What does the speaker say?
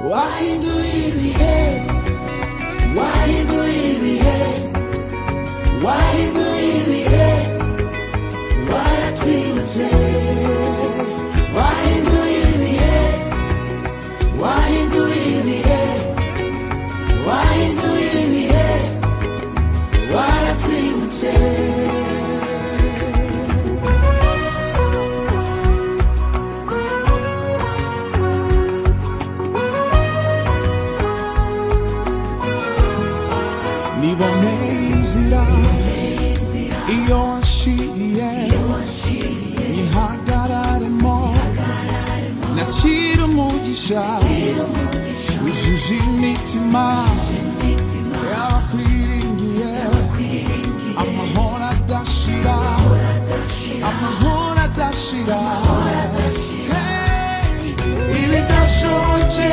wahinduye ibihe, wahinduye ibihe, wahinduye ibihe, waratwibutse, wahinduye ibihe, wahinduye ibihe, wahinduye ibihe, waratwibutse. Niboneye inzira iyo wanshiriye, nihagararemo nakira umugisha wijuje imitima y'abakwiringiye, amahoro adashira, amahoro adashira. Hey, ibidashoboke